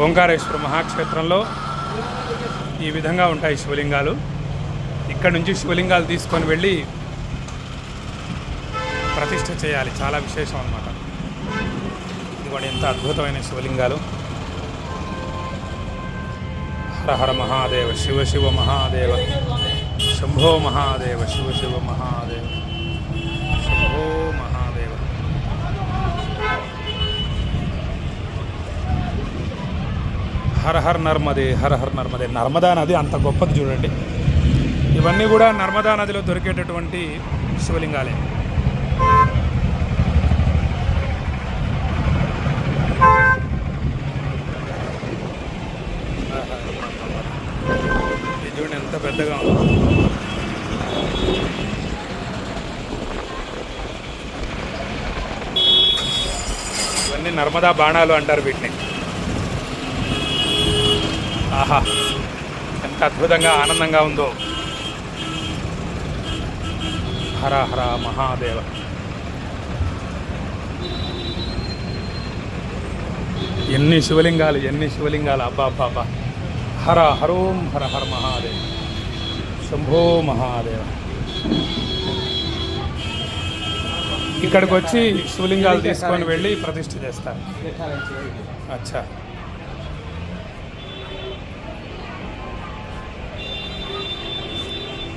ఓంకారేశ్వర మహాక్షేత్రంలో ఈ విధంగా ఉంటాయి శివలింగాలు. ఇక్కడ నుంచి శివలింగాలు తీసుకొని వెళ్ళి ప్రతిష్ఠ చేయాలి. చాలా విశేషం అన్నమాట. ఇదిగోండి ఎంత అద్భుతమైన శివలింగాలు. హర హర మహాదేవ, శివ శివ మహాదేవ, శంభో మహాదేవ, శివ శివ మహాదేవ, శంభో మహాదేవ. హర హర్ నర్మదే, హర హర్ నర్మదే. నర్మదా నది అంత గొప్పది చూడండి. ఇవన్నీ కూడా నర్మదా నదిలో దొరికేటటువంటి శివలింగాలే. ఇది చూడండి ఎంత పెద్దగా ఉంది. ఇవన్నీ నర్మదా బాణాలు అంటారు వీటిని. ఆహా, ఎంత అద్భుతంగా ఆనందంగా ఉందో. హర హర మహాదేవ. ఎన్ని శివలింగాలు, ఎన్ని శివలింగాలు. అబ్బా అబ్బా అబ్బా. హర హరోం హర హర మహాదేవ, శంభో మహాదేవ. ఇక్కడికి వచ్చి శివలింగాలు తీసుకొని వెళ్ళి ప్రతిష్ఠ చేస్తారు. అచ్చా.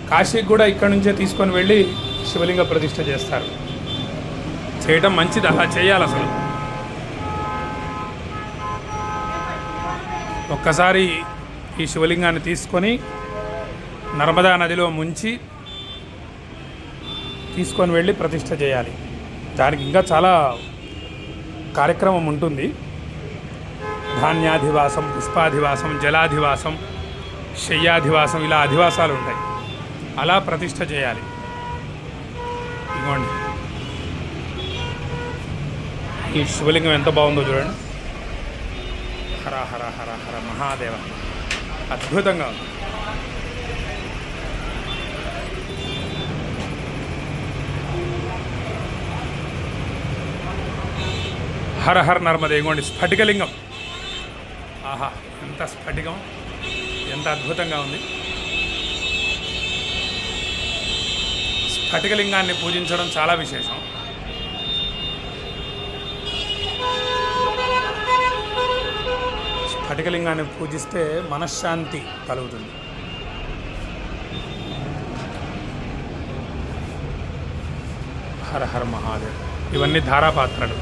కాశీకి కూడా ఇక్కడ నుంచే తీసుకొని వెళ్ళి శివలింగ ప్రతిష్ఠ చేస్తారు. చేయటం మంచిది, అలా చేయాలి. అసలు ఒక్కసారి ఈ శివలింగాన్ని తీసుకొని నర్మదా నదిలో ముంచి తీసుకొని వెళ్ళి ప్రతిష్ఠ చేయాలి. దానికి ఇంకా చాలా కార్యక్రమం ఉంటుంది. ధాన్యాధివాసం, పుష్పాధివాసం, జలాధివాసం, శయ్యాధివాసం, ఇలా అధివాసాలు ఉంటాయి. అలా ప్రతిష్ఠ చేయాలి. ఇదిగోండి ఈ శివలింగం ఎంత బాగుందో చూడండి. హర హర హర హర మహాదేవ. అద్భుతంగా ఉంది. హర హర నర్మదే. ఇదిగోండి స్ఫటికలింగం. ఆహా, ఎంత స్ఫటికం, ఎంత అద్భుతంగా ఉంది. స్ఫటికలింగాన్ని పూజించడం చాలా విశేషం. స్ఫటికలింగాన్ని పూజిస్తే మనశ్శాంతి కలుగుతుంది. హర హర మహాదేవ్. ఇవన్నీ ధారాపాత్రలు.